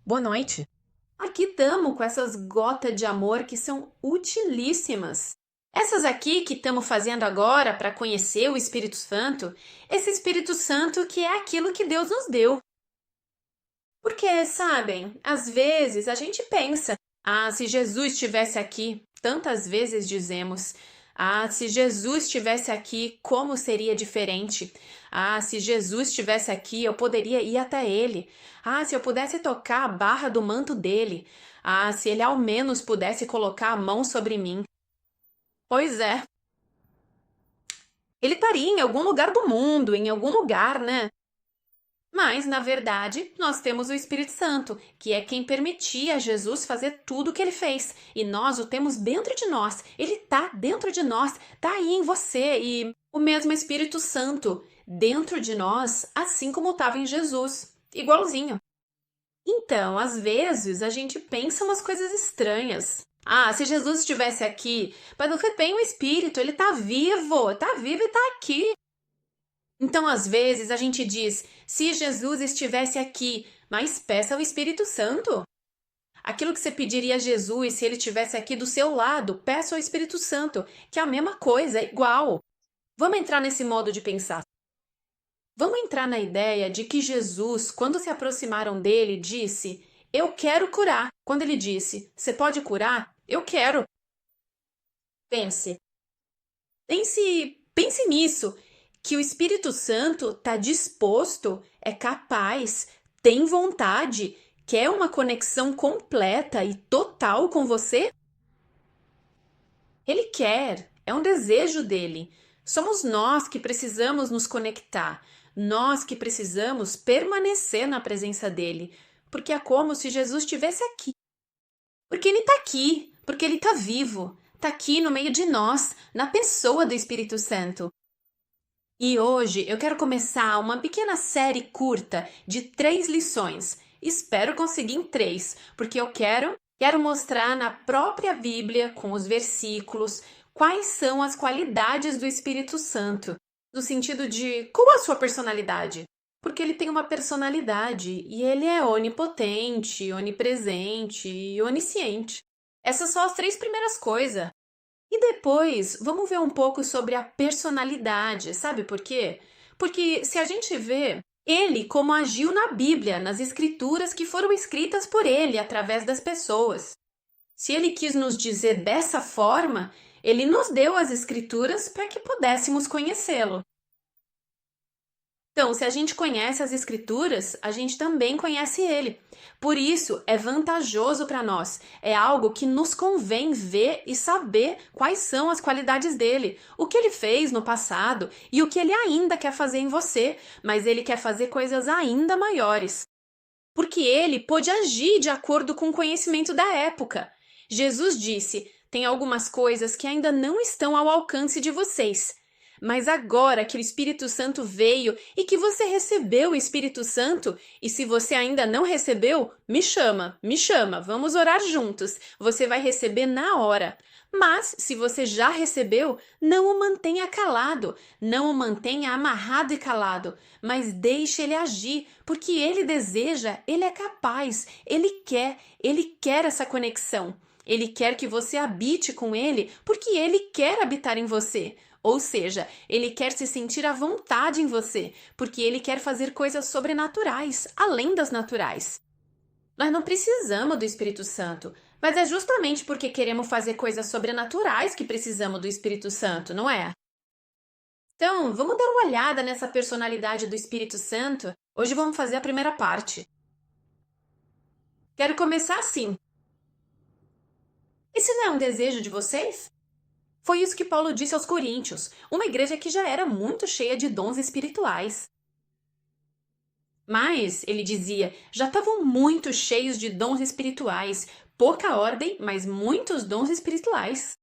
Boa noite. Aqui estamos com essas gotas de amor que são utilíssimas. Essas aqui que estamos fazendo agora para conhecer o Espírito Santo, esse Espírito Santo que é aquilo que Deus nos deu. Porque, sabem, às vezes a gente pensa, se Jesus estivesse aqui, tantas vezes dizemos, se Jesus estivesse aqui, como seria diferente? Se Jesus estivesse aqui, eu poderia ir até ele. Se eu pudesse tocar a barra do manto dele. Se ele ao menos pudesse colocar a mão sobre mim. Pois é, ele estaria em algum lugar do mundo, em algum lugar, né? Mas, na verdade, nós temos o Espírito Santo, que é quem permitia a Jesus fazer tudo o que ele fez. E nós o temos dentro de nós. Ele está dentro de nós, está aí em você. E o mesmo Espírito Santo dentro de nós, assim como estava em Jesus. Igualzinho. Então, às vezes, a gente pensa umas coisas estranhas. Se Jesus estivesse aqui, mas não foi bem o Espírito, ele está vivo e está aqui. Então, às vezes, a gente diz: se Jesus estivesse aqui, mas peça ao Espírito Santo. Aquilo que você pediria a Jesus se ele estivesse aqui do seu lado, peça ao Espírito Santo, que é a mesma coisa, é igual. Vamos entrar nesse modo de pensar. Vamos entrar na ideia de que Jesus, quando se aproximaram dele, disse: eu quero curar. Quando ele disse: você pode curar? Eu quero. Pense. Pense nisso, que o Espírito Santo está disposto, é capaz, tem vontade, quer uma conexão completa e total com você? Ele quer, é um desejo dele. Somos nós que precisamos nos conectar, nós que precisamos permanecer na presença dele, porque é como se Jesus estivesse aqui. Porque ele está aqui, porque ele está vivo, está aqui no meio de nós, na pessoa do Espírito Santo. E hoje eu quero começar uma pequena série curta de 3 lições. Espero conseguir em 3, porque eu quero mostrar na própria Bíblia, com os versículos, quais são as qualidades do Espírito Santo, no sentido de qual a sua personalidade. Porque ele tem uma personalidade e ele é onipotente, onipresente e onisciente. Essas são as 3 primeiras coisas. E depois, vamos ver um pouco sobre a personalidade, sabe por quê? Porque se a gente vê ele como agiu na Bíblia, nas escrituras que foram escritas por ele através das pessoas. Se ele quis nos dizer dessa forma, ele nos deu as escrituras para que pudéssemos conhecê-lo. Então, se a gente conhece as escrituras, a gente também conhece ele. Por isso, é vantajoso para nós. É algo que nos convém ver e saber quais são as qualidades dele, o que ele fez no passado e o que ele ainda quer fazer em você, mas ele quer fazer coisas ainda maiores. Porque ele pôde agir de acordo com o conhecimento da época. Jesus disse: tem algumas coisas que ainda não estão ao alcance de vocês. Mas agora que o Espírito Santo veio e que você recebeu o Espírito Santo, e se você ainda não recebeu, me chama, vamos orar juntos. Você vai receber na hora. Mas, se você já recebeu, não o mantenha calado, não o mantenha amarrado e calado, mas deixe ele agir, porque ele deseja, ele é capaz, ele quer essa conexão. Ele quer que você habite com ele, porque ele quer habitar em você. Ou seja, ele quer se sentir à vontade em você, porque ele quer fazer coisas sobrenaturais, além das naturais. Nós não precisamos do Espírito Santo, mas é justamente porque queremos fazer coisas sobrenaturais que precisamos do Espírito Santo, não é? Então, vamos dar uma olhada nessa personalidade do Espírito Santo? Hoje vamos fazer a primeira parte. Quero começar assim. Esse não é um desejo de vocês? Foi isso que Paulo disse aos Coríntios, uma igreja que já era muito cheia de dons espirituais. Mas, ele dizia, já estavam muito cheios de dons espirituais, pouca ordem, mas muitos dons espirituais.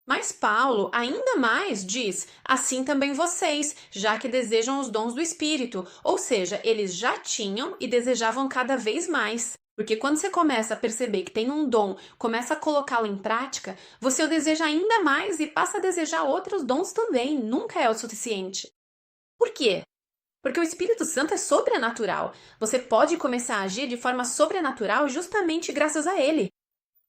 Mas Paulo ainda mais diz, assim também vocês, já que desejam os dons do Espírito, ou seja, eles já tinham e desejavam cada vez mais. Porque quando você começa a perceber que tem um dom, começa a colocá-lo em prática, você o deseja ainda mais e passa a desejar outros dons também, nunca é o suficiente. Por quê? Porque o Espírito Santo é sobrenatural. Você pode começar a agir de forma sobrenatural justamente graças a ele.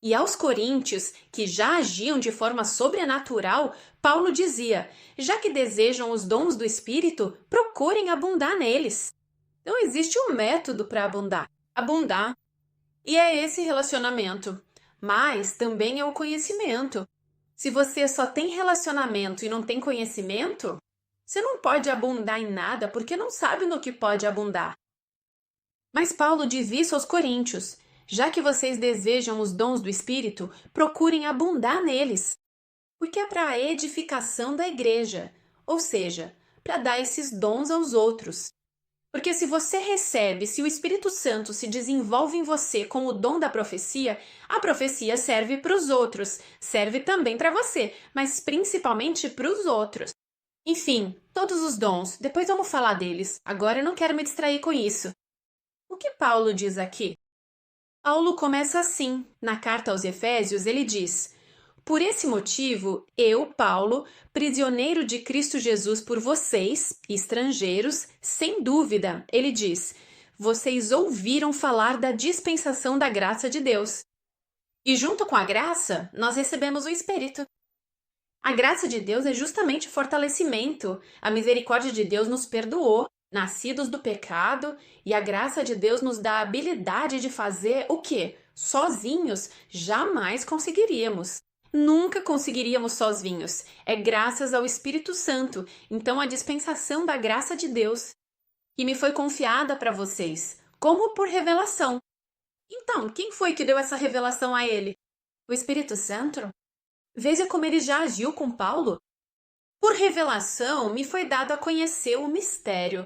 E aos coríntios, que já agiam de forma sobrenatural, Paulo dizia: já que desejam os dons do Espírito, procurem abundar neles. Então existe um método para abundar. Abundar. E é esse relacionamento. Mas também é o conhecimento. Se você só tem relacionamento e não tem conhecimento, você não pode abundar em nada porque não sabe no que pode abundar. Mas Paulo diz isso aos coríntios: já que vocês desejam os dons do Espírito, procurem abundar neles, porque é para a edificação da igreja, ou seja, para dar esses dons aos outros. Porque se você recebe, se o Espírito Santo se desenvolve em você com o dom da profecia, a profecia serve para os outros, serve também para você, mas principalmente para os outros. Enfim, todos os dons, depois vamos falar deles, agora eu não quero me distrair com isso. O que Paulo diz aqui? Paulo começa assim. Na carta aos Efésios, ele diz: por esse motivo, eu, Paulo, prisioneiro de Cristo Jesus por vocês, estrangeiros, sem dúvida, ele diz, vocês ouviram falar da dispensação da graça de Deus. E junto com a graça, nós recebemos o Espírito. A graça de Deus é justamente fortalecimento. A misericórdia de Deus nos perdoou, nascidos do pecado, e a graça de Deus nos dá a habilidade de fazer o quê? Sozinhos, jamais conseguiríamos. Nunca conseguiríamos sozinhos. É graças ao Espírito Santo. Então, a dispensação da graça de Deus, que me foi confiada para vocês, como por revelação. Então, quem foi que deu essa revelação a ele? O Espírito Santo? Veja como ele já agiu com Paulo. Por revelação, me foi dado a conhecer o mistério,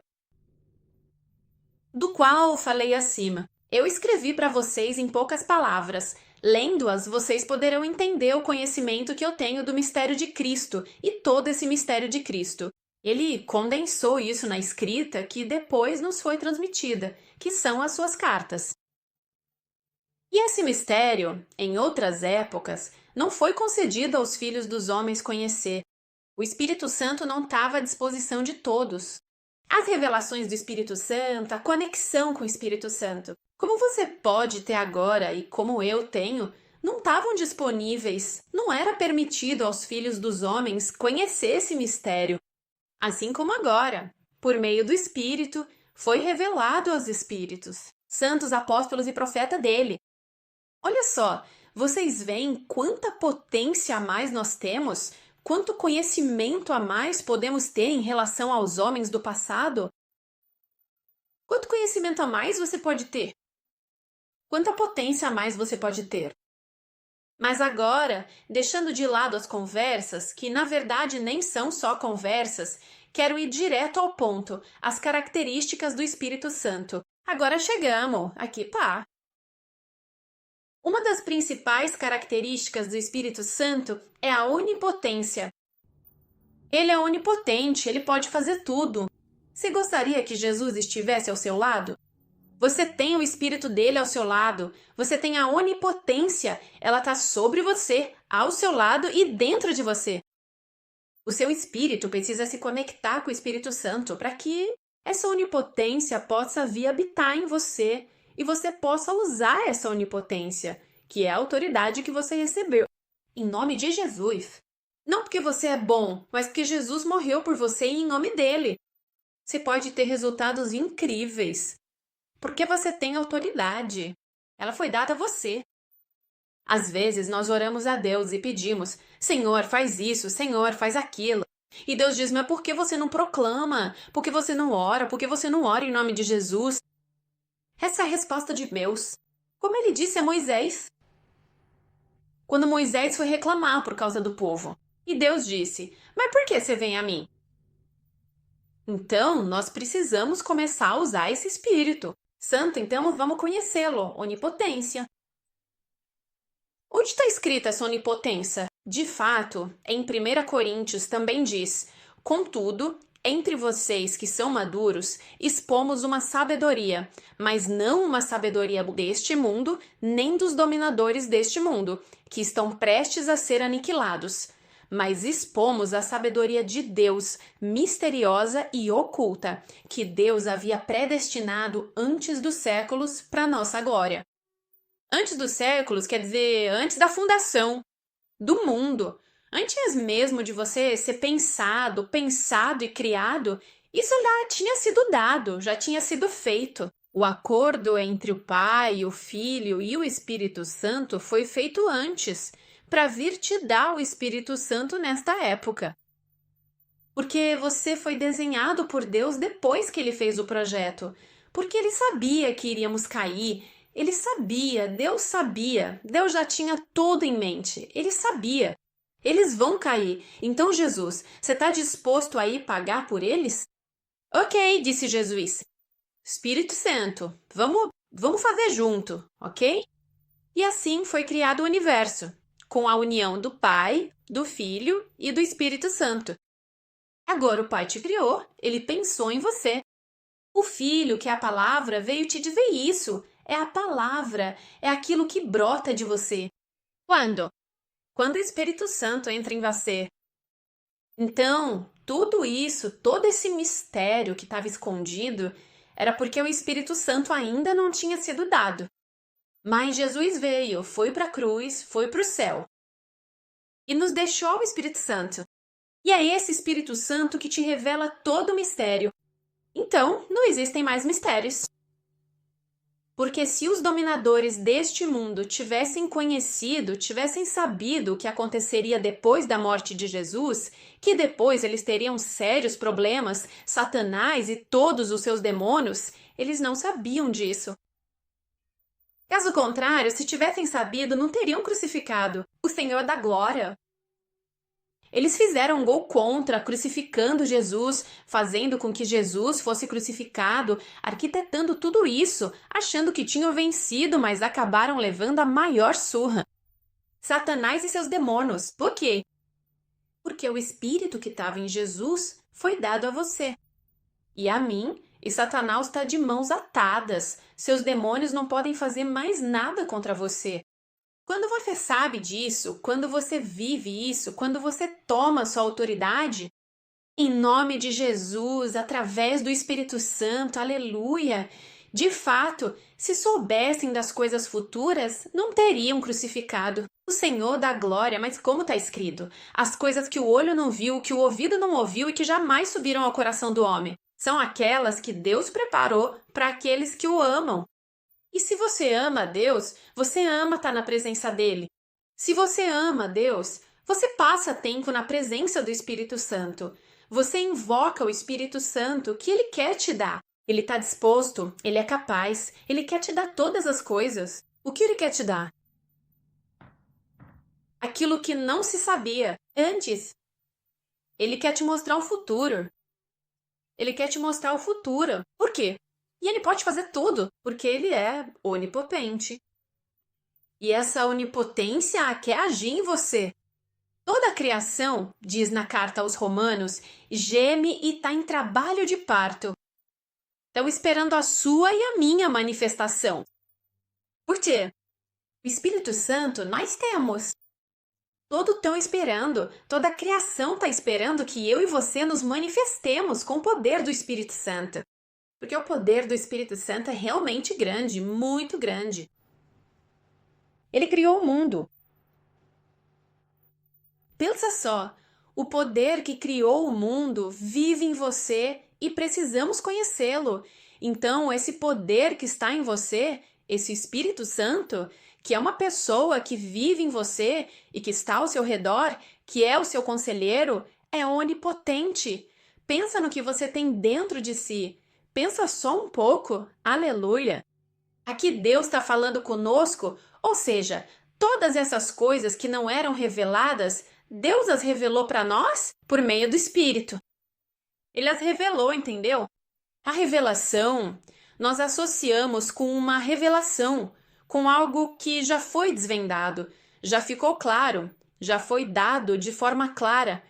do qual falei acima. Eu escrevi para vocês em poucas palavras. Lendo-as, vocês poderão entender o conhecimento que eu tenho do mistério de Cristo e todo esse mistério de Cristo. Ele condensou isso na escrita que depois nos foi transmitida, que são as suas cartas. E esse mistério, em outras épocas, não foi concedido aos filhos dos homens conhecer. O Espírito Santo não estava à disposição de todos. As revelações do Espírito Santo, a conexão com o Espírito Santo, como você pode ter agora e como eu tenho, não estavam disponíveis. Não era permitido aos filhos dos homens conhecer esse mistério. Assim como agora, por meio do Espírito, foi revelado aos Espíritos, santos apóstolos e profeta dele. Olha só, vocês veem quanta potência a mais nós temos? Quanto conhecimento a mais podemos ter em relação aos homens do passado? Quanto conhecimento a mais você pode ter? Quanta potência a mais você pode ter? Mas agora, deixando de lado as conversas, que na verdade nem são só conversas, quero ir direto ao ponto, as características do Espírito Santo. Agora chegamos, aqui pá. Uma das principais características do Espírito Santo é a onipotência. Ele é onipotente, ele pode fazer tudo. Você gostaria que Jesus estivesse ao seu lado? Você tem o Espírito dele ao seu lado. Você tem a onipotência, ela está sobre você, ao seu lado e dentro de você. O seu espírito precisa se conectar com o Espírito Santo para que essa onipotência possa vir habitar em você e você possa usar essa onipotência, que é a autoridade que você recebeu, em nome de Jesus. Não porque você é bom, mas porque Jesus morreu por você e em nome dele. Você pode ter resultados incríveis, porque você tem autoridade. Ela foi dada a você. Às vezes nós oramos a Deus e pedimos: Senhor, faz isso, Senhor, faz aquilo. E Deus diz: mas por que você não proclama? Por que você não ora? Por que você não ora em nome de Jesus? Essa é a resposta de Deus. Como ele disse a Moisés. Quando Moisés foi reclamar por causa do povo. E Deus disse: mas por que você vem a mim? Então, nós precisamos começar a usar esse Espírito Santo, então vamos conhecê-lo, onipotência. Onde está escrita essa onipotência? De fato, em 1 Coríntios também diz: contudo, entre vocês que são maduros, expomos uma sabedoria, mas não uma sabedoria deste mundo, nem dos dominadores deste mundo, que estão prestes a ser aniquilados, mas expomos a sabedoria de Deus, misteriosa e oculta, que Deus havia predestinado antes dos séculos para nossa glória. Antes dos séculos quer dizer antes da fundação do mundo. Antes mesmo de você ser pensado e criado, isso já tinha sido dado, já tinha sido feito. O acordo entre o Pai, o Filho e o Espírito Santo foi feito antes, para vir te dar o Espírito Santo nesta época. Porque você foi desenhado por Deus depois que ele fez o projeto. Porque ele sabia que iríamos cair. Ele sabia, Deus já tinha tudo em mente. Ele sabia. Eles vão cair. Então, Jesus, você está disposto a ir pagar por eles? Ok, disse Jesus. Espírito Santo, vamos fazer junto, ok? E assim foi criado o universo, com a união do Pai, do Filho e do Espírito Santo. Agora o Pai te criou, ele pensou em você. O Filho, que é a palavra, veio te dizer isso. É a palavra, é aquilo que brota de você. Quando? Quando o Espírito Santo entra em você. Então, tudo isso, todo esse mistério que estava escondido, era porque o Espírito Santo ainda não tinha sido dado. Mas Jesus veio, foi para a cruz, foi para o céu. E nos deixou o Espírito Santo. E é esse Espírito Santo que te revela todo o mistério. Então, não existem mais mistérios. Porque se os dominadores deste mundo tivessem sabido o que aconteceria depois da morte de Jesus, que depois eles teriam sérios problemas, Satanás e todos os seus demônios, eles não sabiam disso. Caso contrário, se tivessem sabido, não teriam crucificado o Senhor da Glória. Eles fizeram um gol contra, crucificando Jesus, fazendo com que Jesus fosse crucificado, arquitetando tudo isso, achando que tinham vencido, mas acabaram levando a maior surra. Satanás e seus demônios. Por quê? Porque o Espírito que estava em Jesus foi dado a você. E a mim, e Satanás está de mãos atadas. Seus demônios não podem fazer mais nada contra você. Quando você sabe disso, quando você vive isso, quando você toma sua autoridade, em nome de Jesus, através do Espírito Santo, aleluia! De fato, se soubessem das coisas futuras, não teriam crucificado o Senhor da glória, mas como está escrito, as coisas que o olho não viu, que o ouvido não ouviu e que jamais subiram ao coração do homem, são aquelas que Deus preparou para aqueles que o amam. E se você ama a Deus, você ama estar na presença dele. Se você ama a Deus, você passa tempo na presença do Espírito Santo. Você invoca o Espírito Santo que ele quer te dar. Ele está disposto, ele é capaz, ele quer te dar todas as coisas. O que ele quer te dar? Aquilo que não se sabia antes. Ele quer te mostrar o futuro. Ele quer te mostrar o futuro. Por quê? E ele pode fazer tudo, porque ele é onipotente. E essa onipotência quer agir em você. Toda a criação, diz na carta aos Romanos, geme e está em trabalho de parto. Estão esperando a sua e a minha manifestação. Por quê? O Espírito Santo nós temos. Todos estão esperando, toda a criação está esperando que eu e você nos manifestemos com o poder do Espírito Santo. Porque o poder do Espírito Santo é realmente grande, muito grande. Ele criou o mundo. Pensa só, o poder que criou o mundo vive em você e precisamos conhecê-lo. Então, esse poder que está em você, esse Espírito Santo, que é uma pessoa que vive em você e que está ao seu redor, que é o seu conselheiro, é onipotente. Pensa no que você tem dentro de si. Pensa só um pouco. Aleluia! Aqui Deus está falando conosco, ou seja, todas essas coisas que não eram reveladas, Deus as revelou para nós por meio do Espírito. Ele as revelou, entendeu? A revelação, nós associamos com uma revelação, com algo que já foi desvendado, já ficou claro, já foi dado de forma clara.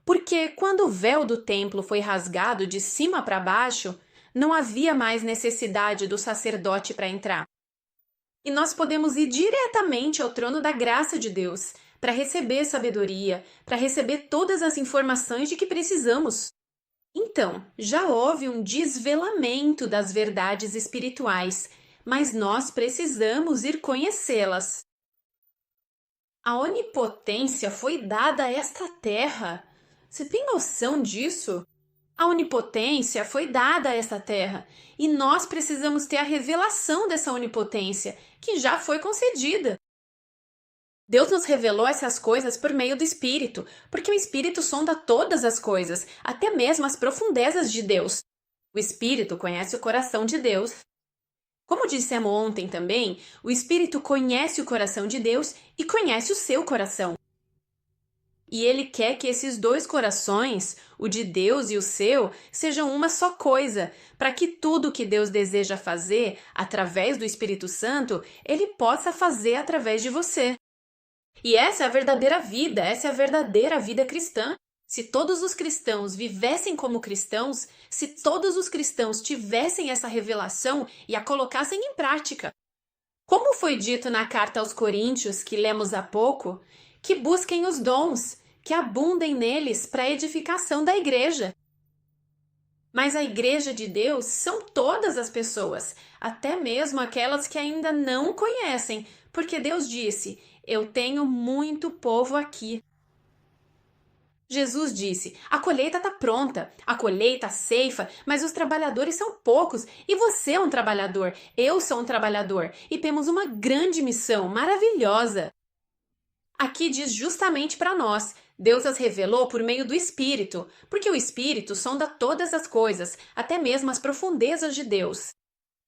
Porque quando o véu do templo foi rasgado de cima para baixo, não havia mais necessidade do sacerdote para entrar. E nós podemos ir diretamente ao trono da graça de Deus, para receber sabedoria, para receber todas as informações de que precisamos. Então, já houve um desvelamento das verdades espirituais, mas nós precisamos ir conhecê-las. A onipotência foi dada a esta terra. Você tem noção disso? A onipotência foi dada a esta terra e nós precisamos ter a revelação dessa onipotência, que já foi concedida. Deus nos revelou essas coisas por meio do Espírito, porque o Espírito sonda todas as coisas, até mesmo as profundezas de Deus. O Espírito conhece o coração de Deus. Como dissemos ontem também, o Espírito conhece o coração de Deus e conhece o seu coração. E ele quer que esses dois corações, o de Deus e o seu, sejam uma só coisa, para que tudo que Deus deseja fazer através do Espírito Santo, ele possa fazer através de você. E essa é a verdadeira vida, essa é a verdadeira vida cristã. Se todos os cristãos vivessem como cristãos, se todos os cristãos tivessem essa revelação e a colocassem em prática. Como foi dito na carta aos Coríntios, que lemos há pouco, que busquem os dons, que abundem neles para a edificação da igreja. Mas a igreja de Deus são todas as pessoas, até mesmo aquelas que ainda não conhecem, porque Deus disse: eu tenho muito povo aqui. Jesus disse: a colheita está pronta, a colheita, a ceifa, mas os trabalhadores são poucos e você é um trabalhador, eu sou um trabalhador e temos uma grande missão maravilhosa. Aqui diz justamente para nós, Deus as revelou por meio do Espírito, porque o Espírito sonda todas as coisas, até mesmo as profundezas de Deus.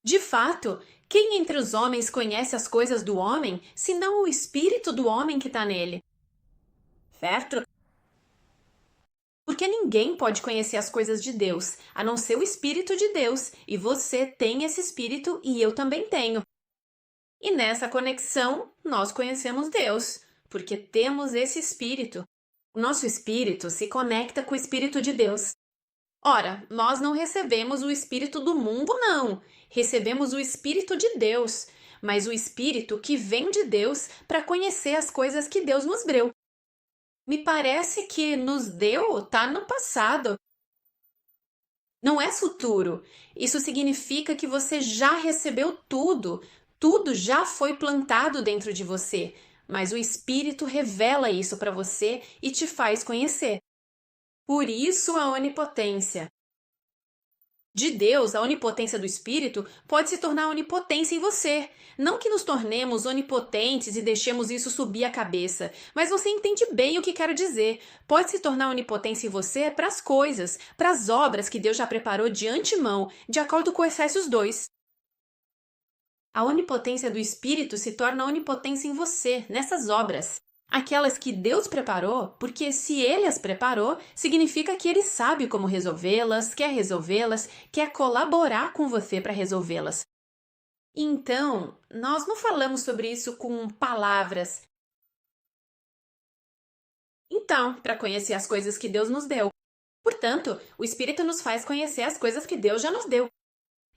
De fato, quem entre os homens conhece as coisas do homem, senão o Espírito do homem que está nele? Certo? Porque ninguém pode conhecer as coisas de Deus, a não ser o Espírito de Deus, e você tem esse Espírito e eu também tenho. E nessa conexão, nós conhecemos Deus, porque temos esse Espírito. O nosso Espírito se conecta com o Espírito de Deus. Ora, nós não recebemos o Espírito do mundo, não. Recebemos o Espírito de Deus, mas o Espírito que vem de Deus para conhecer as coisas que Deus nos deu. Me parece que nos deu tá no passado. Não é futuro. Isso significa que você já recebeu tudo. Tudo já foi plantado dentro de você. Mas o Espírito revela isso para você e te faz conhecer. Por isso a onipotência. De Deus, a onipotência do Espírito pode se tornar onipotência em você. Não que nos tornemos onipotentes e deixemos isso subir a cabeça, mas você entende bem o que quero dizer. Pode se tornar onipotência em você para as coisas, para as obras que Deus já preparou de antemão, de acordo com Efésios 2. A onipotência do Espírito se torna onipotência em você, nessas obras. Aquelas que Deus preparou, porque se Ele as preparou, significa que Ele sabe como resolvê-las, quer colaborar com você para resolvê-las. Então, nós não falamos sobre isso com palavras. Então, para conhecer as coisas que Deus nos deu. Portanto, o Espírito nos faz conhecer as coisas que Deus já nos deu.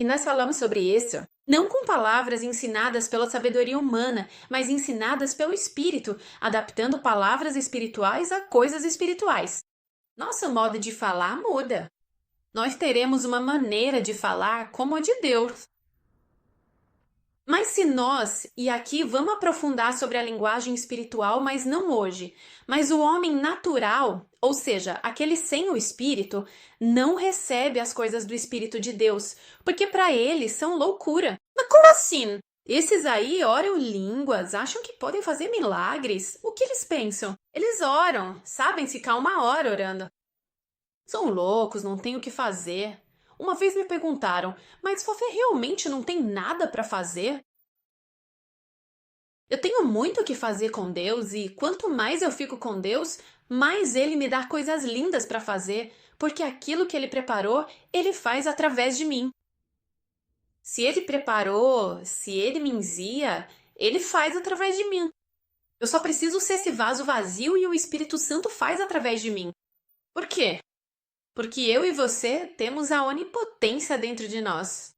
E nós falamos sobre isso, não com palavras ensinadas pela sabedoria humana, mas ensinadas pelo Espírito, adaptando palavras espirituais a coisas espirituais. Nosso modo de falar muda. Nós teremos uma maneira de falar como a de Deus. Mas se nós, e aqui vamos aprofundar sobre a linguagem espiritual, mas não hoje, mas o homem natural, ou seja, aquele sem o Espírito, não recebe as coisas do Espírito de Deus, porque para eles são loucura. Mas como assim? Esses aí oram línguas, acham que podem fazer milagres. O que eles pensam? Eles oram, sabem ficar 1 hora orando. São loucos, não têm o que fazer. Uma vez me perguntaram, mas você realmente não tem nada para fazer? Eu tenho muito o que fazer com Deus e quanto mais eu fico com Deus, mais Ele me dá coisas lindas para fazer, porque aquilo que Ele preparou, Ele faz através de mim. Se Ele preparou, se Ele me envia, Ele faz através de mim. Eu só preciso ser esse vaso vazio e o Espírito Santo faz através de mim. Por quê? Porque eu e você temos a onipotência dentro de nós.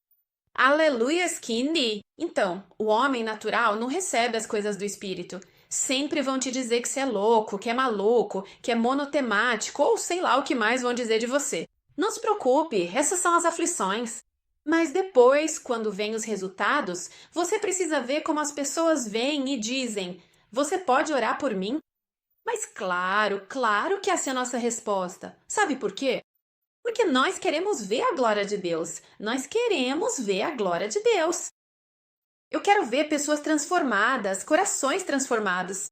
Aleluia, Skinny! Então, o homem natural não recebe as coisas do Espírito. Sempre vão te dizer que você é louco, que é maluco, que é monotemático ou sei lá o que mais vão dizer de você. Não se preocupe, essas são as aflições. Mas depois, quando vêm os resultados, você precisa ver como as pessoas veem e dizem: Você pode orar por mim? Mas claro, claro que essa é a nossa resposta. Sabe por quê? Porque nós queremos ver a glória de Deus. Nós queremos ver a glória de Deus. Eu quero ver pessoas transformadas, corações transformados.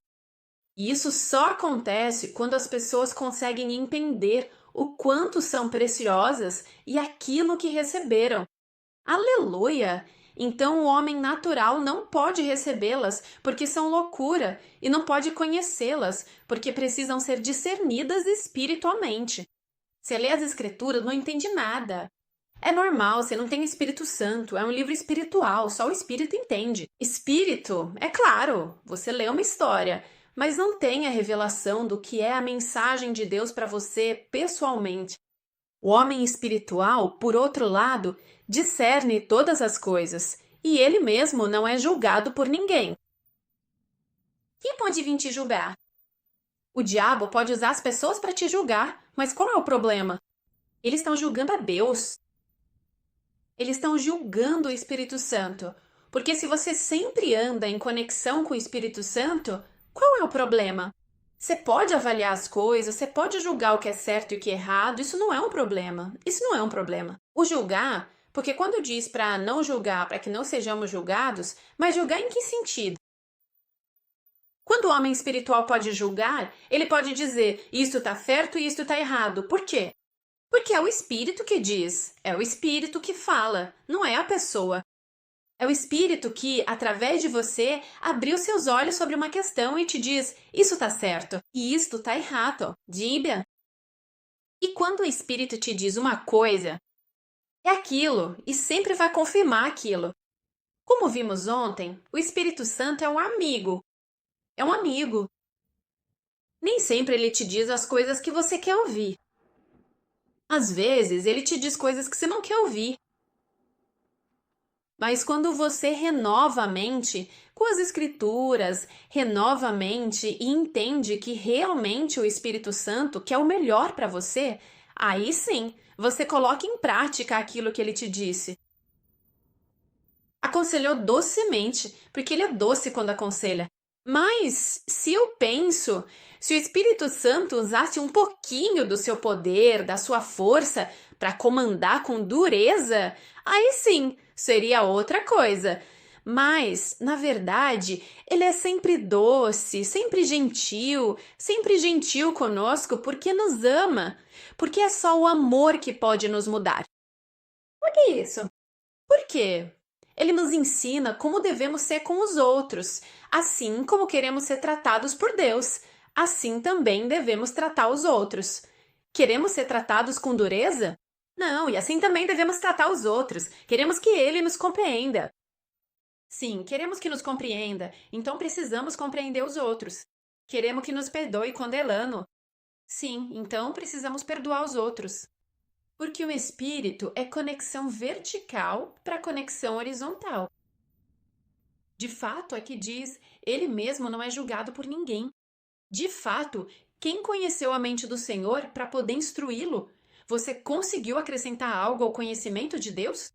E isso só acontece quando as pessoas conseguem entender o quanto são preciosas e aquilo que receberam. Aleluia! Então o homem natural não pode recebê-las porque são loucura e não pode conhecê-las porque precisam ser discernidas espiritualmente. Você lê as escrituras, não entende nada. É normal, você não tem Espírito Santo, é um livro espiritual, só o Espírito entende. Espírito, é claro, você lê uma história, mas não tem a revelação do que é a mensagem de Deus para você pessoalmente. O homem espiritual, por outro lado, discerne todas as coisas, e ele mesmo não é julgado por ninguém. Quem pode vir te julgar? O diabo pode usar as pessoas para te julgar, mas qual é o problema? Eles estão julgando a Deus. Eles estão julgando o Espírito Santo. Porque se você sempre anda em conexão com o Espírito Santo, qual é o problema? Você pode avaliar as coisas, você pode julgar o que é certo e o que é errado, isso não é um problema. Isso não é um problema. O julgar, porque quando diz para não julgar, para que não sejamos julgados, mas julgar em que sentido? Quando o homem espiritual pode julgar, ele pode dizer isto está certo e isto está errado. Por quê? Porque é o Espírito que diz, é o Espírito que fala, não é a pessoa. É o Espírito que, através de você, abriu seus olhos sobre uma questão e te diz: isso está certo e isto está errado. Díbia. E quando o Espírito te diz uma coisa, é aquilo e sempre vai confirmar aquilo. Como vimos ontem, o Espírito Santo é um amigo. É um amigo. Nem sempre ele te diz as coisas que você quer ouvir. Às vezes, ele te diz coisas que você não quer ouvir. Mas quando você renova a mente com as escrituras, renova a mente e entende que realmente o Espírito Santo quer o melhor para você, aí sim, você coloca em prática aquilo que ele te disse. Aconselhou docemente, porque ele é doce quando aconselha. Mas se eu penso, se o Espírito Santo usasse um pouquinho do seu poder, da sua força, para comandar com dureza, aí sim seria outra coisa. Mas, na verdade, ele é sempre doce, sempre gentil conosco porque nos ama, porque é só o amor que pode nos mudar. Por que isso? Por quê? Ele nos ensina como devemos ser com os outros, assim como queremos ser tratados por Deus. Assim também devemos tratar os outros. Queremos ser tratados com dureza? Não, e assim também devemos tratar os outros. Queremos que ele nos compreenda. Sim, queremos que nos compreenda, então precisamos compreender os outros. Queremos que nos perdoe quando erramos. Sim, então precisamos perdoar os outros. Porque o espírito é conexão vertical para conexão horizontal. De fato, aqui diz, ele mesmo não é julgado por ninguém. De fato, quem conheceu a mente do Senhor para poder instruí-lo? Você conseguiu acrescentar algo ao conhecimento de Deus?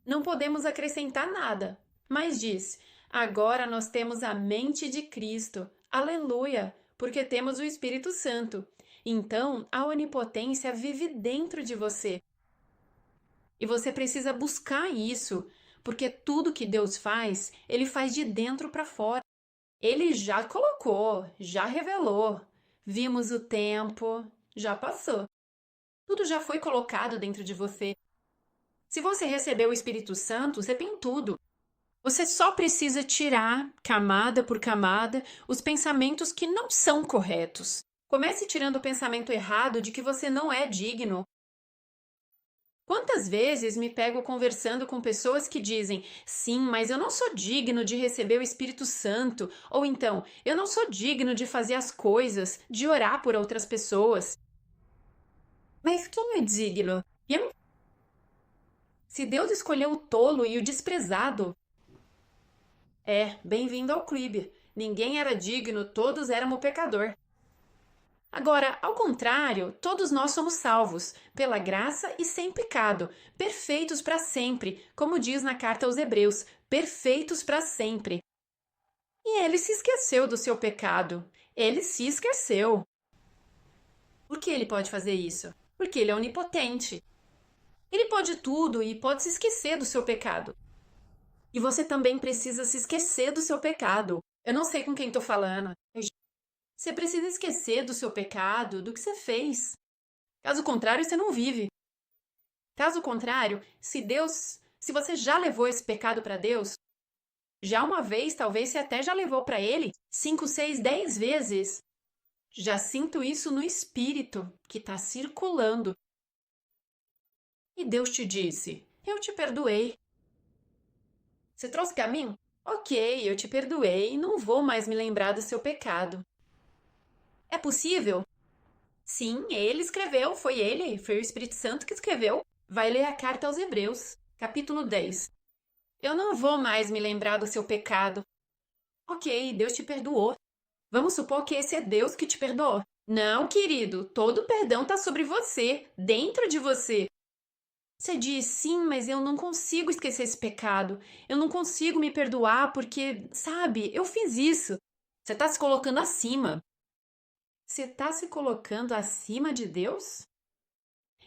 Não podemos acrescentar nada, mas diz: agora nós temos a mente de Cristo. Aleluia! Porque temos o Espírito Santo. Então, a onipotência vive dentro de você. E você precisa buscar isso, porque tudo que Deus faz, ele faz de dentro para fora. Ele já colocou, já revelou. Vimos o tempo, já passou. Tudo já foi colocado dentro de você. Se você recebeu o Espírito Santo, você tem tudo. Você só precisa tirar, camada por camada, os pensamentos que não são corretos. Comece tirando o pensamento errado de que você não é digno. Quantas vezes me pego conversando com pessoas que dizem: sim, mas eu não sou digno de receber o Espírito Santo, ou então, eu não sou digno de fazer as coisas, de orar por outras pessoas. Mas quem é digno? Se Deus escolheu o tolo e o desprezado, bem-vindo ao clube. Ninguém era digno, todos éramos pecador. Agora, ao contrário, todos nós somos salvos, pela graça e sem pecado, perfeitos para sempre, como diz na carta aos Hebreus, perfeitos para sempre. E ele se esqueceu do seu pecado. Ele se esqueceu. Por que ele pode fazer isso? Porque ele é onipotente. Ele pode tudo e pode se esquecer do seu pecado. E você também precisa se esquecer do seu pecado. Eu não sei com quem estou falando. Você precisa esquecer do seu pecado, do que você fez. Caso contrário, você não vive. Caso contrário, se você já levou esse pecado para Deus, já uma vez, talvez você até já levou para Ele 5, 6, 10 vezes. Já sinto isso no espírito que está circulando. E Deus te disse: eu te perdoei. Você trouxe para mim? Ok, eu te perdoei, não vou mais me lembrar do seu pecado. É possível? Sim, ele escreveu, foi o Espírito Santo que escreveu. Vai ler a carta aos Hebreus, capítulo 10. Eu não vou mais me lembrar do seu pecado. Ok, Deus te perdoou. Vamos supor que esse é Deus que te perdoou. Não, querido, todo o perdão está sobre você, dentro de você. Você diz, sim, mas eu não consigo esquecer esse pecado. Eu não consigo me perdoar porque, sabe, eu fiz isso. Você está se colocando acima. Você está se colocando acima de Deus?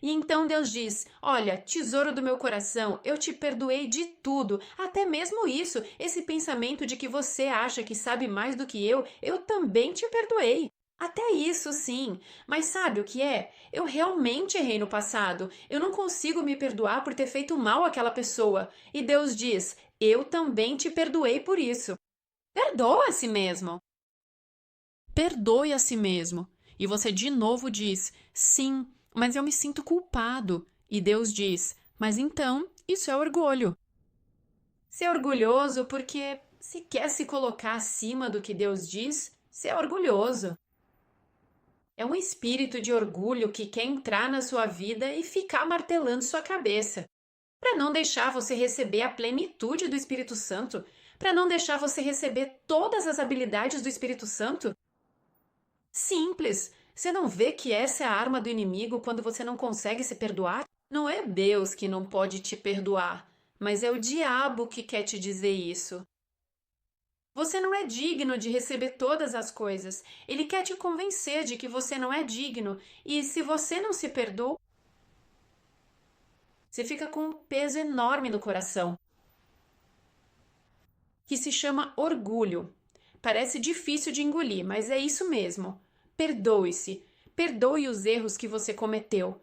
E então Deus diz: olha, tesouro do meu coração, eu te perdoei de tudo, até mesmo isso, esse pensamento de que você acha que sabe mais do que eu também te perdoei. Até isso, sim. Mas sabe o que é? Eu realmente errei no passado. Eu não consigo me perdoar por ter feito mal àquela pessoa. E Deus diz: eu também te perdoei por isso. Perdoa a si mesmo. Perdoe a si mesmo. E você de novo diz: sim, mas eu me sinto culpado. E Deus diz: mas então, isso é orgulho. Ser orgulhoso porque se quer se colocar acima do que Deus diz, ser orgulhoso. É um espírito de orgulho que quer entrar na sua vida e ficar martelando sua cabeça, para não deixar você receber a plenitude do Espírito Santo, para não deixar você receber todas as habilidades do Espírito Santo. Simples. Você não vê que essa é a arma do inimigo quando você não consegue se perdoar? Não é Deus que não pode te perdoar, mas é o diabo que quer te dizer isso. Você não é digno de receber todas as coisas. Ele quer te convencer de que você não é digno. E se você não se perdoa, você fica com um peso enorme no coração, que se chama orgulho. Parece difícil de engolir, mas é isso mesmo. Perdoe-se. Perdoe os erros que você cometeu.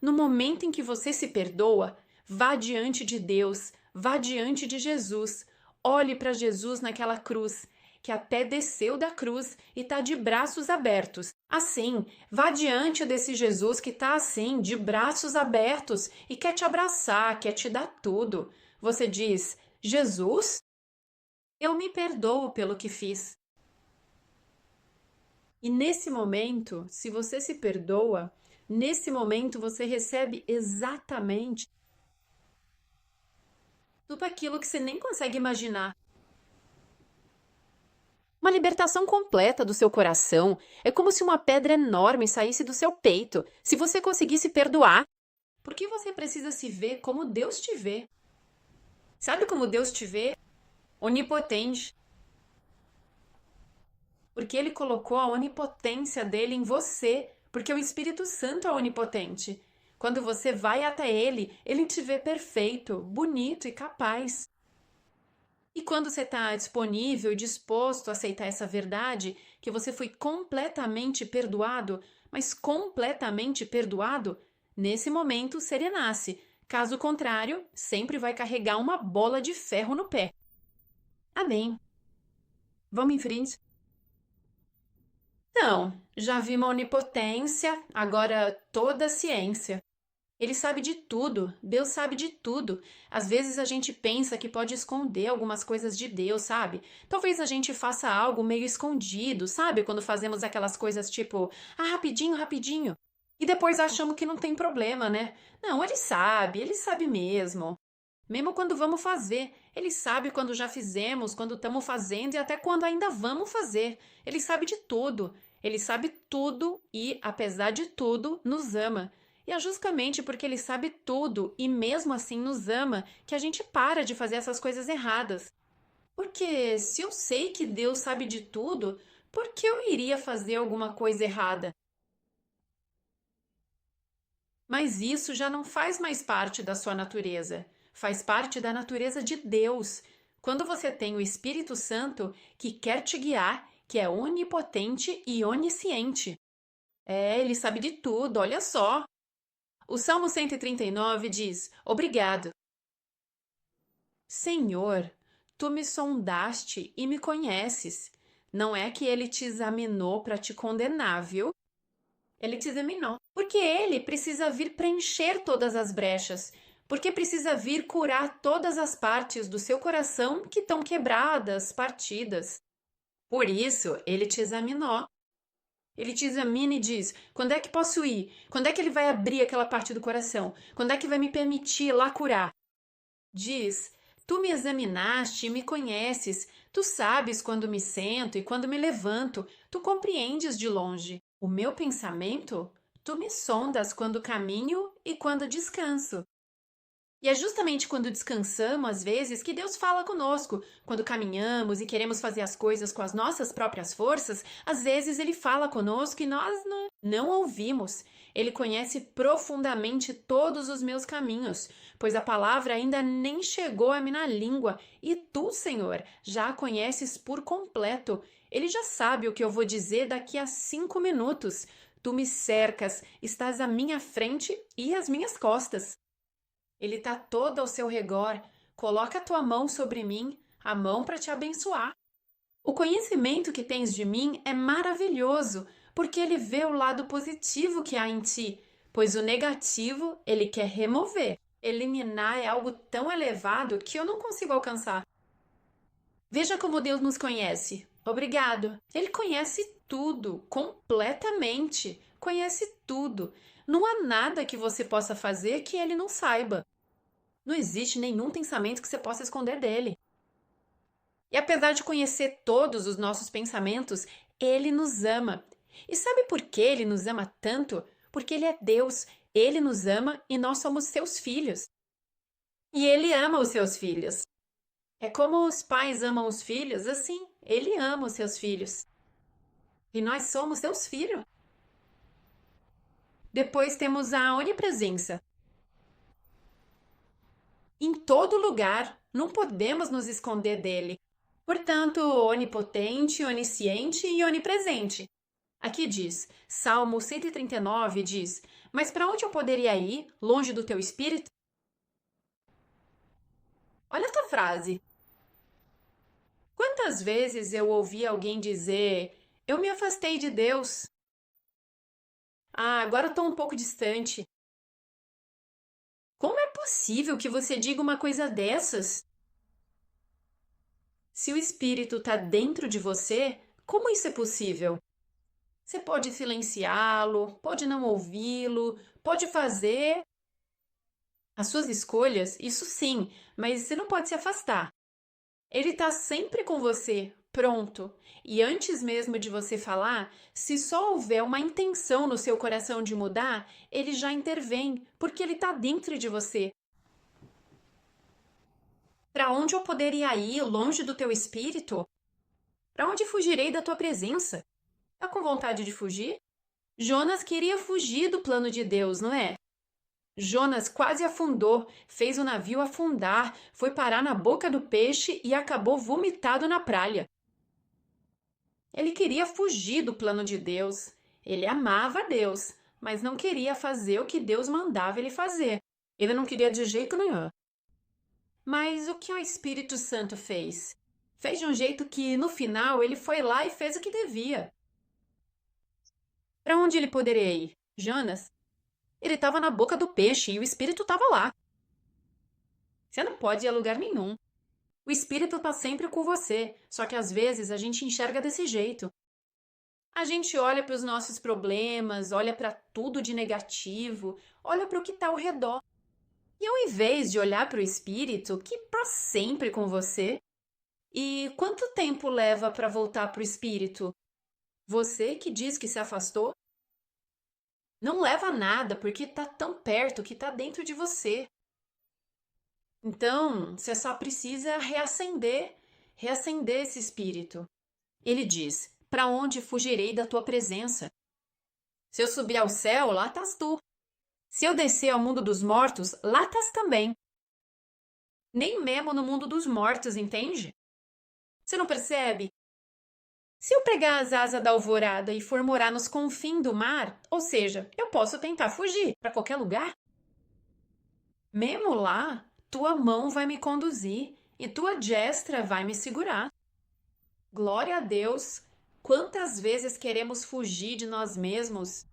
No momento em que você se perdoa, vá diante de Deus, vá diante de Jesus. Olhe para Jesus naquela cruz, que até desceu da cruz e está de braços abertos. Assim, vá diante desse Jesus que está assim, de braços abertos e quer te abraçar, quer te dar tudo. Você diz: Jesus, eu me perdoo pelo que fiz. E nesse momento, se você se perdoa, nesse momento você recebe exatamente tudo aquilo que você nem consegue imaginar. Uma libertação completa do seu coração. É como se uma pedra enorme saísse do seu peito. Se você conseguisse perdoar, por que você precisa se ver como Deus te vê? Sabe como Deus te vê? Onipotente. Porque Ele colocou a onipotência dele em você. Porque o Espírito Santo é onipotente. Quando você vai até Ele, Ele te vê perfeito, bonito e capaz. E quando você está disponível e disposto a aceitar essa verdade, que você foi completamente perdoado, mas completamente perdoado, nesse momento serenace. Caso contrário, sempre vai carregar uma bola de ferro no pé. Amém. Vamos em frente? Não, já vi uma onipotência, agora toda a ciência. Ele sabe de tudo, Deus sabe de tudo. Às vezes a gente pensa que pode esconder algumas coisas de Deus, sabe? Talvez a gente faça algo meio escondido, sabe? Quando fazemos aquelas coisas tipo, ah, rapidinho, rapidinho. E depois achamos que não tem problema, né? Não, ele sabe mesmo. Mesmo quando vamos fazer, Ele sabe quando já fizemos, quando estamos fazendo e até quando ainda vamos fazer. Ele sabe de tudo. Ele sabe tudo e, apesar de tudo, nos ama. E é justamente porque ele sabe tudo e mesmo assim nos ama que a gente para de fazer essas coisas erradas. Porque se eu sei que Deus sabe de tudo, por que eu iria fazer alguma coisa errada? Mas isso já não faz mais parte da sua natureza, faz parte da natureza de Deus. Quando você tem o Espírito Santo que quer te guiar, que é onipotente e onisciente. Ele sabe de tudo, olha só. O Salmo 139 diz: Obrigado, Senhor, tu me sondaste e me conheces. Não é que ele te examinou para te condenar, viu? Ele te examinou. Porque ele precisa vir preencher todas as brechas. Porque precisa vir curar todas as partes do seu coração que estão quebradas, partidas. Por isso, ele te examinou. Ele te examina e diz: quando é que posso ir? Quando é que ele vai abrir aquela parte do coração? Quando é que vai me permitir lá curar? Diz: tu me examinaste e me conheces. Tu sabes quando me sento e quando me levanto. Tu compreendes de longe o meu pensamento. Tu me sondas quando caminho e quando descanso. E é justamente quando descansamos, às vezes, que Deus fala conosco. Quando caminhamos e queremos fazer as coisas com as nossas próprias forças, às vezes Ele fala conosco e nós não ouvimos. Ele conhece profundamente todos os meus caminhos, pois a palavra ainda nem chegou a minha língua, e tu, Senhor, já a conheces por completo. Ele já sabe o que eu vou dizer daqui a 5 minutos. Tu me cercas, estás à minha frente e às minhas costas. Ele está todo ao seu redor. Coloca a tua mão sobre mim, a mão para te abençoar. O conhecimento que tens de mim é maravilhoso, porque ele vê o lado positivo que há em ti, pois o negativo ele quer remover. Eliminar é algo tão elevado que eu não consigo alcançar. Veja como Deus nos conhece. Obrigado. Ele conhece tudo, completamente. Conhece tudo. Não há nada que você possa fazer que ele não saiba. Não existe nenhum pensamento que você possa esconder dele. E apesar de conhecer todos os nossos pensamentos, ele nos ama. E sabe por que ele nos ama tanto? Porque ele é Deus, ele nos ama e nós somos seus filhos. E ele ama os seus filhos. É como os pais amam os filhos, assim, ele ama os seus filhos. E nós somos seus filhos. Depois temos a onipresença. Em todo lugar, não podemos nos esconder dele. Portanto, onipotente, onisciente e onipresente. Aqui diz, Salmo 139 diz: Mas para onde eu poderia ir, longe do teu espírito? Olha essa frase. Quantas vezes eu ouvi alguém dizer: Eu me afastei de Deus. Agora estou um pouco distante. Como é possível que você diga uma coisa dessas? Se o espírito está dentro de você, como isso é possível? Você pode silenciá-lo, pode não ouvi-lo, pode fazer as suas escolhas, isso sim, mas você não pode se afastar. Ele está sempre com você, pronto. E antes mesmo de você falar, se só houver uma intenção no seu coração de mudar, ele já intervém, porque ele está dentro de você. Para onde eu poderia ir longe do teu espírito? Para onde fugirei da tua presença? Tá com vontade de fugir? Jonas queria fugir do plano de Deus, não é? Jonas quase afundou, fez o navio afundar, foi parar na boca do peixe e acabou vomitado na praia. Ele queria fugir do plano de Deus. Ele amava Deus, mas não queria fazer o que Deus mandava ele fazer. Ele não queria de jeito nenhum. Mas o que o Espírito Santo fez? Fez de um jeito que, no final, ele foi lá e fez o que devia. Para onde ele poderia ir? Jonas? Ele estava na boca do peixe e o Espírito estava lá. Você não pode ir a lugar nenhum. O Espírito está sempre com você, só que às vezes a gente enxerga desse jeito. A gente olha para os nossos problemas, olha para tudo de negativo, olha para o que está ao redor. E ao invés de olhar para o espírito, que para sempre com você, e quanto tempo leva para voltar para o espírito? Você que diz que se afastou? Não leva nada, porque está tão perto que está dentro de você. Então, você só precisa reacender esse espírito. Ele diz: para onde fugirei da tua presença? Se eu subir ao céu, lá estás tu. Se eu descer ao mundo dos mortos, lá estás também. Nem mesmo no mundo dos mortos, entende? Você não percebe? Se eu pegar as asas da alvorada e for morar nos confins do mar, ou seja, eu posso tentar fugir para qualquer lugar. Mesmo lá, tua mão vai me conduzir e tua destra vai me segurar. Glória a Deus! Quantas vezes queremos fugir de nós mesmos?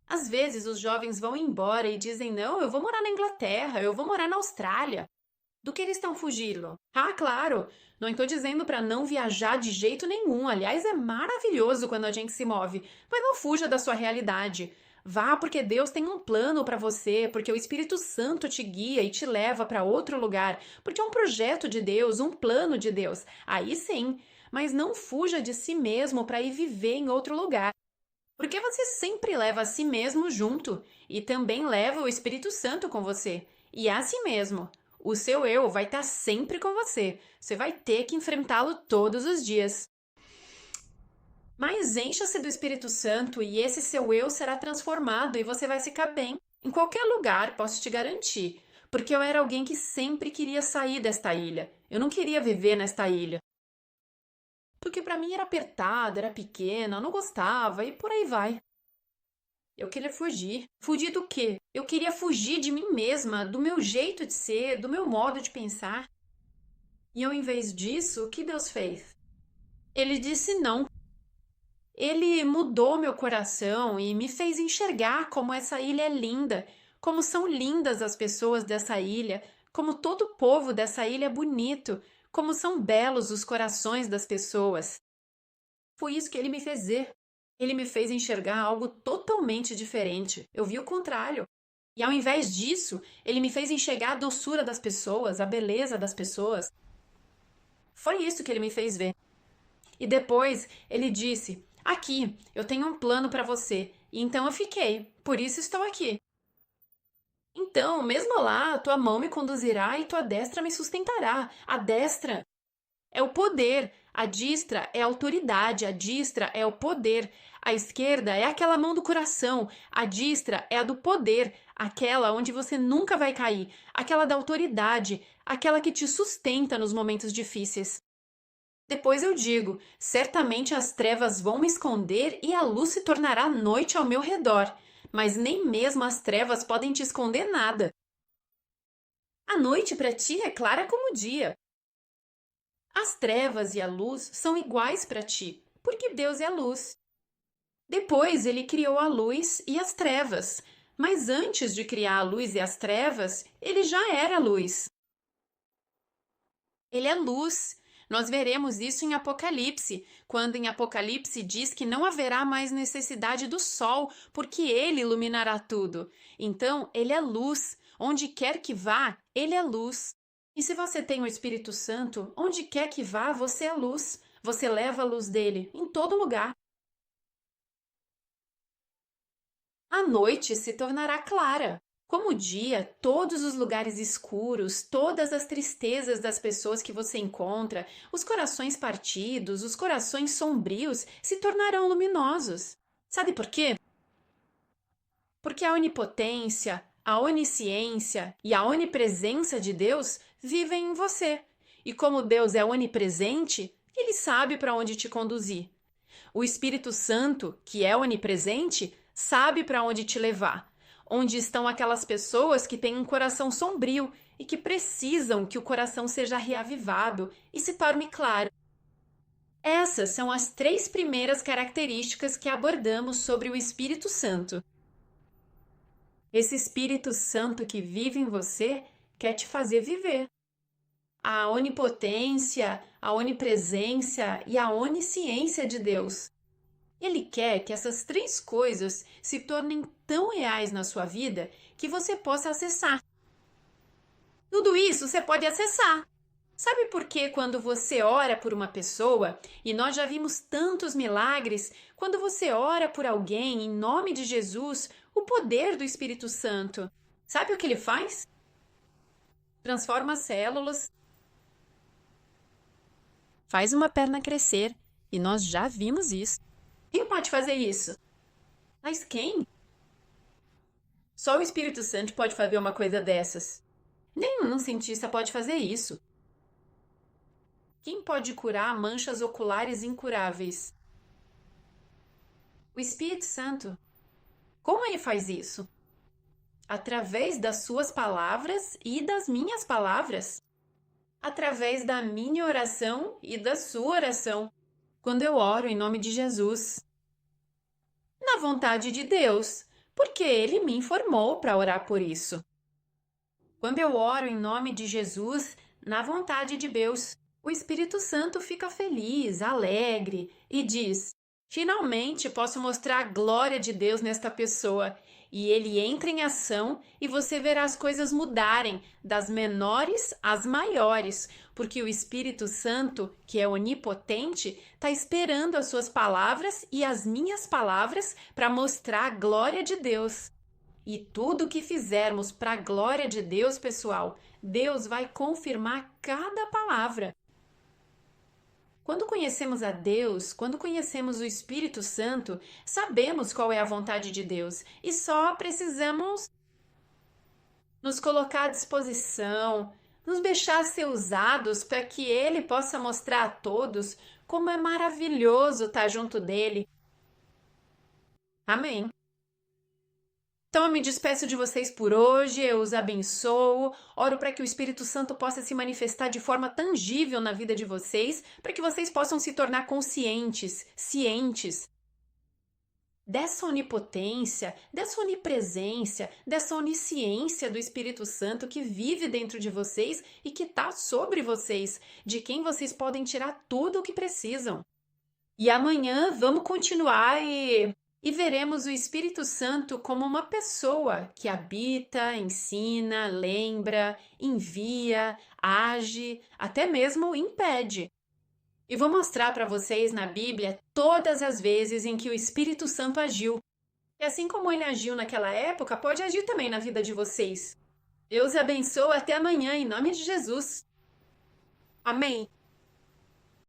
Às vezes os jovens vão embora e dizem: não, eu vou morar na Inglaterra, eu vou morar na Austrália. Do que eles estão fugindo? Ah, claro, não estou dizendo para não viajar de jeito nenhum. Aliás, é maravilhoso quando a gente se move, mas não fuja da sua realidade. Vá porque Deus tem um plano para você, porque o Espírito Santo te guia e te leva para outro lugar, porque é um projeto de Deus, um plano de Deus. Aí sim, mas não fuja de si mesmo para ir viver em outro lugar. Porque você sempre leva a si mesmo junto e também leva o Espírito Santo com você. E é assim mesmo. O seu eu vai estar sempre com você. Você vai ter que enfrentá-lo todos os dias. Mas encha-se do Espírito Santo e esse seu eu será transformado e você vai ficar bem. Em qualquer lugar, posso te garantir. Porque eu era alguém que sempre queria sair desta ilha. Eu não queria viver nesta ilha. Porque para mim era apertado, era pequena, eu não gostava e por aí vai. Eu queria fugir. Fugir do quê? Eu queria fugir de mim mesma, do meu jeito de ser, do meu modo de pensar. E ao invés disso, o que Deus fez? Ele disse não. Ele mudou meu coração e me fez enxergar como essa ilha é linda, como são lindas as pessoas dessa ilha, como todo o povo dessa ilha é bonito, como são belos os corações das pessoas. Foi isso que ele me fez ver. Ele me fez enxergar algo totalmente diferente. Eu vi o contrário. E ao invés disso, ele me fez enxergar a doçura das pessoas, a beleza das pessoas. Foi isso que ele me fez ver. E depois ele disse: aqui, eu tenho um plano para você. E então eu fiquei. Por isso estou aqui. Então, mesmo lá, tua mão me conduzirá e tua destra me sustentará. A destra é o poder, a distra é a autoridade, a distra é o poder, a esquerda é aquela mão do coração, a distra é a do poder, aquela onde você nunca vai cair, aquela da autoridade, aquela que te sustenta nos momentos difíceis. Depois eu digo: certamente as trevas vão me esconder e a luz se tornará noite ao meu redor, mas nem mesmo as trevas podem te esconder nada. A noite para ti é clara como o dia. As trevas e a luz são iguais para ti, porque Deus é a luz. Depois ele criou a luz e as trevas, mas antes de criar a luz e as trevas, ele já era luz. Ele é luz. Nós veremos isso em Apocalipse, quando em Apocalipse diz que não haverá mais necessidade do sol, porque ele iluminará tudo. Então, ele é luz. Onde quer que vá, ele é luz. E se você tem o Espírito Santo, onde quer que vá, você é luz. Você leva a luz dele em todo lugar. A noite se tornará clara. Como o dia, todos os lugares escuros, todas as tristezas das pessoas que você encontra, os corações partidos, os corações sombrios se tornarão luminosos. Sabe por quê? Porque a onipotência, a onisciência e a onipresença de Deus vivem em você. E como Deus é onipresente, ele sabe para onde te conduzir. O Espírito Santo, que é onipresente, sabe para onde te levar. Onde estão aquelas pessoas que têm um coração sombrio e que precisam que o coração seja reavivado e se torne claro. Essas são as 3 primeiras características que abordamos sobre o Espírito Santo. Esse Espírito Santo que vive em você quer te fazer viver. A onipotência, a onipresença e a onisciência de Deus. Ele quer que essas três coisas se tornem tão reais na sua vida que você possa acessar. Tudo isso você pode acessar. Sabe por que quando você ora por uma pessoa, e nós já vimos tantos milagres, quando você ora por alguém em nome de Jesus, o poder do Espírito Santo, sabe o que ele faz? Transforma as células, faz uma perna crescer, e nós já vimos isso. Quem pode fazer isso? Mas quem? Só o Espírito Santo pode fazer uma coisa dessas. Nenhum cientista pode fazer isso. Quem pode curar manchas oculares incuráveis? O Espírito Santo. Como ele faz isso? Através das suas palavras e das minhas palavras. Através da minha oração e da sua oração. Quando eu oro em nome de Jesus. Na vontade de Deus, porque ele me informou para orar por isso. Quando eu oro em nome de Jesus, na vontade de Deus, o Espírito Santo fica feliz, alegre e diz: finalmente posso mostrar a glória de Deus nesta pessoa. E ele entra em ação e você verá as coisas mudarem das menores às maiores, porque o Espírito Santo, que é onipotente, está esperando as suas palavras e as minhas palavras para mostrar a glória de Deus. E tudo que fizermos para a glória de Deus, pessoal, Deus vai confirmar cada palavra. Quando conhecemos a Deus, quando conhecemos o Espírito Santo, sabemos qual é a vontade de Deus e só precisamos nos colocar à disposição, nos deixar ser usados para que Ele possa mostrar a todos como é maravilhoso estar junto dele. Amém. Então eu me despeço de vocês por hoje, eu os abençoo, oro para que o Espírito Santo possa se manifestar de forma tangível na vida de vocês, para que vocês possam se tornar conscientes, cientes dessa onipotência, dessa onipresença, dessa onisciência do Espírito Santo que vive dentro de vocês e que está sobre vocês, de quem vocês podem tirar tudo o que precisam. E amanhã vamos continuar e veremos o Espírito Santo como uma pessoa que habita, ensina, lembra, envia, age, até mesmo impede. E vou mostrar para vocês na Bíblia todas as vezes em que o Espírito Santo agiu. E assim como ele agiu naquela época, pode agir também na vida de vocês. Deus abençoe, até amanhã, em nome de Jesus. Amém.